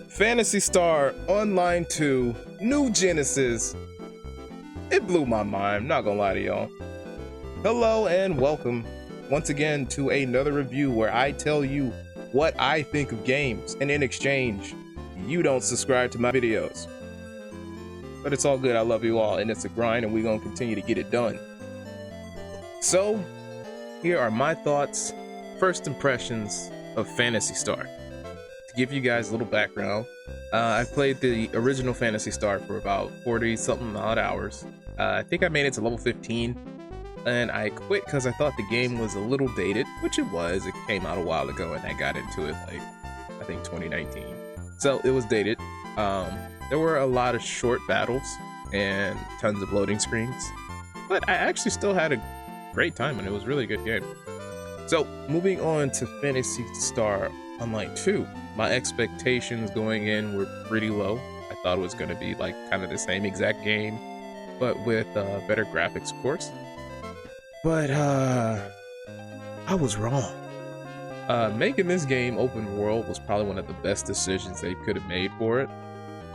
Phantasy Star Online 2, New Genesis. It blew my mind, not gonna lie to y'all. Hello and welcome once again to another review where I tell you what I think of games, and in exchange, you don't subscribe to my videos. But it's all good, I love you all, and it's a grind and we're gonna continue to get it done. So, here are my thoughts, first impressions of Phantasy Star. To give you guys a little background, I played the original Phantasy Star for about 40 something odd hours. I think I made it to level 15 and I quit because I thought the game was a little dated, which it was. It came out a while ago and I got into it like I think 2019, so it was dated. There were a lot of short battles and tons of loading screens, but I actually still had a great time and it was a really good game. So moving on to Phantasy Star Online 2, my expectations going in were pretty low. I thought it was going to be like kind of the same exact game, but with better graphics, of course. But I was wrong. Making this game open world was probably one of the best decisions they could have made for it.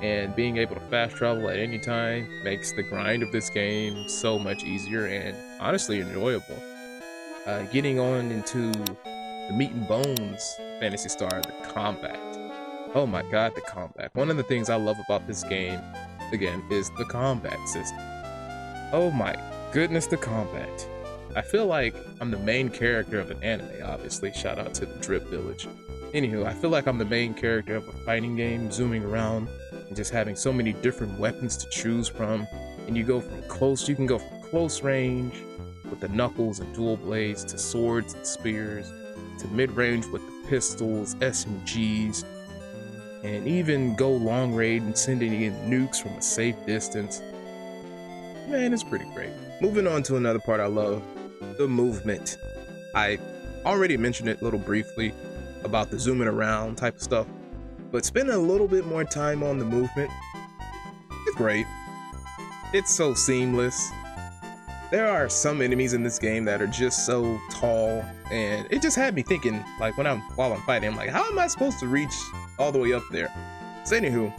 And being able to fast travel at any time makes the grind of this game so much easier and honestly enjoyable. Getting on into the meat and bones Phantasy Star, the combat. Oh my god, the combat. One of the things I love about this game, again, is the combat system. Oh my goodness, the combat. I feel like I'm the main character of an anime, obviously. Shout out to the Drip Village. Anywho, I feel like I'm the main character of a fighting game, zooming around and just having so many different weapons to choose from. And you can go from close range with the knuckles and dual blades, to swords and spears, to mid-range with the pistols, SMGs, and even go long range and sending in nukes from a safe distance. Man, it's pretty great. Moving on to another part I love, the movement. I already mentioned it a little briefly about the zooming around type of stuff, but spending a little bit more time on the movement, it's great. It's so seamless. There are some enemies in this game that are just so tall, and it just had me thinking, like while I'm fighting, I'm like, how am I supposed to reach all the way up there? So anywho,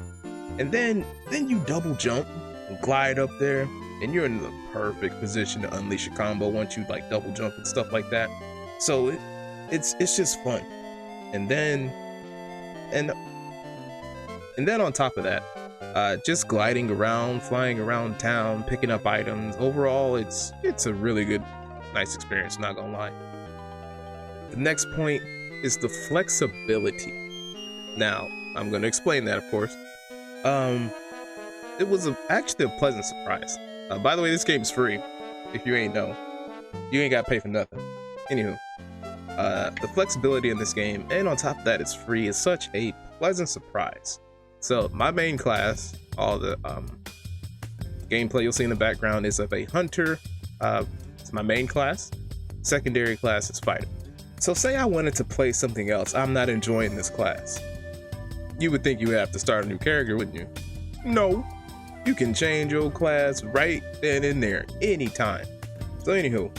and then you double jump and glide up there, and you're in the perfect position to unleash a combo once you like double jump and stuff like that. So it's just fun. And then on top of that, just gliding around, flying around town, picking up items. Overall, it's a really good, nice experience, not gonna lie. The next point is the flexibility. Now, I'm gonna explain that, of course. It was actually a pleasant surprise. By the way, this game's free. If you ain't know, you ain't gotta pay for nothing. Anywho, the flexibility in this game, and on top of that, it's free, is such a pleasant surprise. So my main class, all the gameplay you'll see in the background is of a hunter. It's my main class. Secondary class is fighter. So say I wanted to play something else, I'm not enjoying this class. You would think you would have to start a new character, wouldn't you? No, you can change your class right then and there, anytime. So anywho,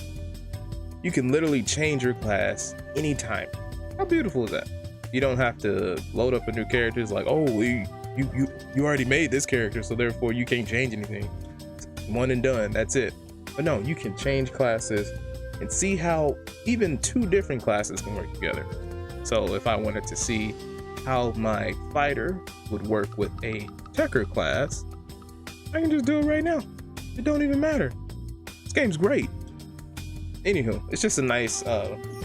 you can literally change your class anytime. How beautiful is that? You don't have to load up a new character. It's like, oh, you already made this character, so therefore you can't change anything. One and done, that's it. But no, you can change classes and see how even two different classes can work together. So if I wanted to see how my fighter would work with a Tekker class, I can just do it right now. It don't even matter. This game's great. Anywho, it's just a nice,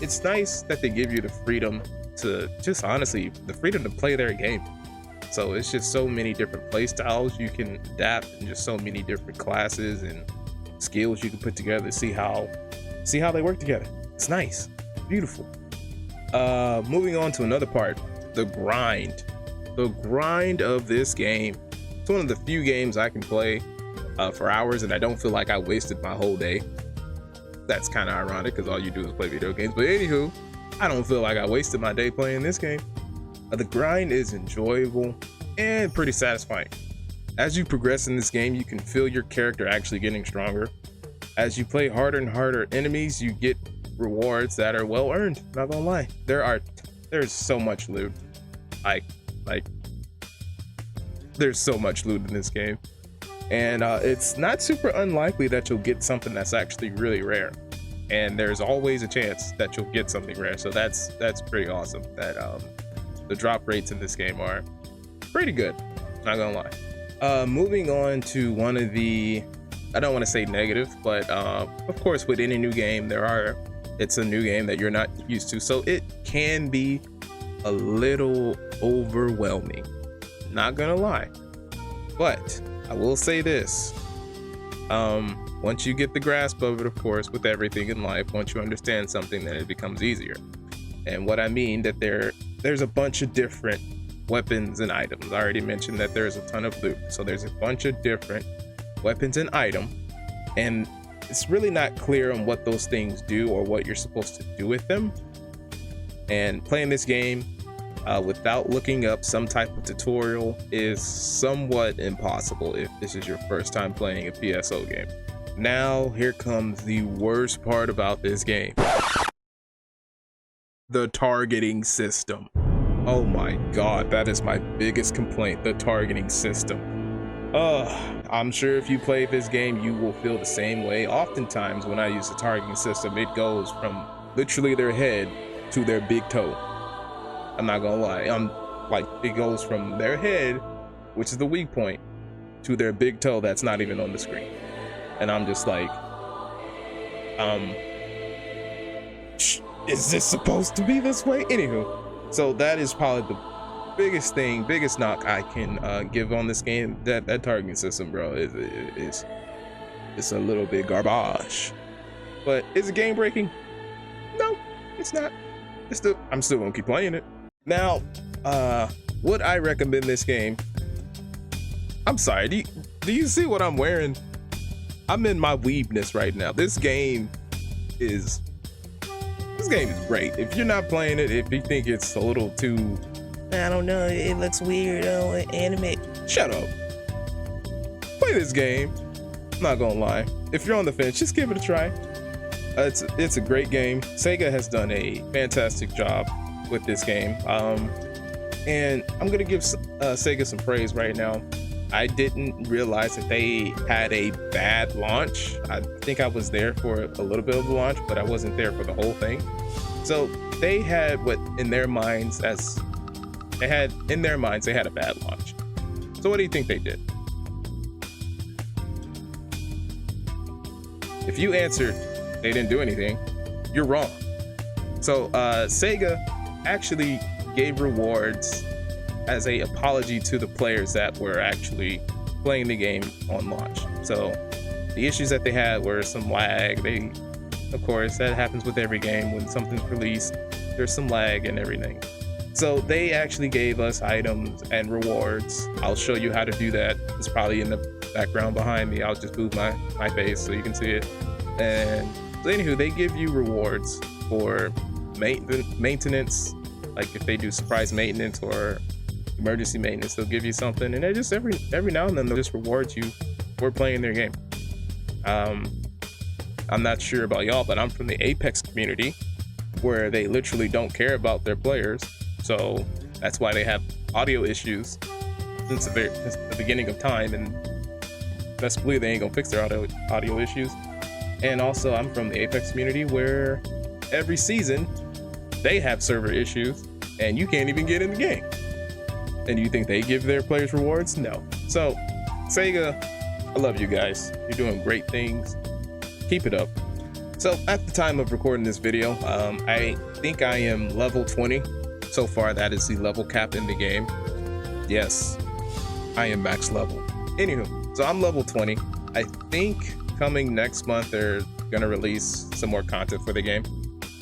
it's nice that they give you the freedom to just honestly, the freedom to play their game. So it's just so many different play styles you can adapt, and just so many different classes and skills you can put together to see how they work together. It's nice, beautiful. Moving on to another part, the grind. The grind of this game. It's one of the few games I can play for hours and I don't feel like I wasted my whole day. That's kind of ironic because all you do is play video games. But anywho, I don't feel like I wasted my day playing this game. The grind is enjoyable and pretty satisfying. As you progress in this game, you can feel your character actually getting stronger. As you play harder and harder enemies, you get rewards that are well earned, not gonna lie. There are there's so much loot. Like there's so much loot in this game, and it's not super unlikely that you'll get something that's actually really rare, and there's always a chance that you'll get something rare. So that's pretty awesome that the drop rates in this game are pretty good, not gonna lie. Moving on to one of the, I don't want to say negative, but of course with any new game it's a new game that you're not used to, so it can be a little overwhelming, not gonna lie. But I will say this, once you get the grasp of it, of course, with everything in life, once you understand something, then it becomes easier. And what I mean that there's a bunch of different weapons and items. I already mentioned that there's a ton of loot, so there's a bunch of different weapons and items, and it's really not clear on what those things do or what you're supposed to do with them. And playing this game without looking up some type of tutorial is somewhat impossible if this is your first time playing a PSO game. Now here comes the worst part about this game: the targeting system. Oh my god, that is my biggest complaint, the targeting system. I'm sure if you play this game, you will feel the same way. Oftentimes when I use the targeting system, it goes from literally their head to their big toe. I'm not gonna lie, it goes from their head, which is the weak point, to their big toe that's not even on the screen. And I'm just like, is this supposed to be this way? Anywho, so that is probably the biggest knock I can give on this game. That targeting system, bro, is it's a little bit garbage. But is it game breaking? No, it's not. I'm still gonna keep playing it. Now, would I recommend this game? I'm sorry, do you see what I'm wearing? I'm in my weebness right now. This game is great. If you're not playing it, if you think it's a little too, I don't know, it looks weird, anime, shut up. Play this game. I'm not gonna lie. If you're on the fence, just give it a try. It's a great game. Sega has done a fantastic job with this game. And I'm gonna give Sega some praise right now. I didn't realize that they had a bad launch. I think I was there for a little bit of the launch, but I wasn't there for the whole thing. So they had what in their minds they had a bad launch. So what do you think they did? If you answered they didn't do anything, you're wrong. So Sega actually gave rewards as a apology to the players that were actually playing the game on launch. So the issues that they had were some lag. Of course, that happens with every game. When something's released, there's some lag and everything. So they actually gave us items and rewards. I'll show you how to do that. It's probably in the background behind me. I'll just move my face so you can see it. And so anywho, they give you rewards for maintenance. Like if they do surprise maintenance or emergency maintenance, they'll give you something, and they just every now and then they'll just reward you for playing their game. I'm not sure about y'all, but I'm from the Apex community where they literally don't care about their players, so that's why they have audio issues since the beginning of time, and best believe they ain't gonna fix their audio issues. And also I'm from the Apex community where every season they have server issues and you can't even get in the game. And you think they give their players rewards? No. So Sega, I love you guys. You're doing great things. Keep it up. So at the time of recording this video, I think I am level 20. So far, that is the level cap in the game. Yes, I am max level. Anywho, so I'm level 20. I think coming next month, they're gonna release some more content for the game.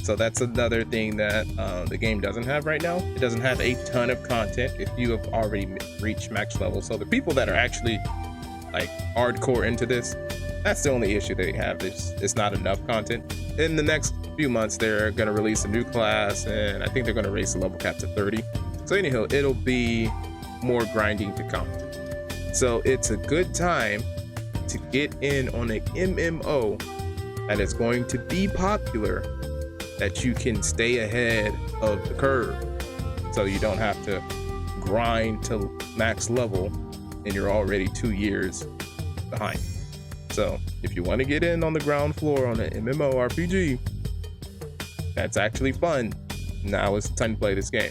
So that's another thing that the game doesn't have right now. It doesn't have a ton of content if you have already reached max level. So the people that are actually like hardcore into this, that's the only issue they have. It's not enough content. In the next few months, they're gonna release a new class, and I think they're gonna raise the level cap to 30. So anyhow, it'll be more grinding to come. So it's a good time to get in on an MMO that is going to be popular, that you can stay ahead of the curve. so you don't have to grind to max level and you're already 2 years behind. So if you want to get in on the ground floor on an MMORPG, that's actually fun. Now it's time to play this game.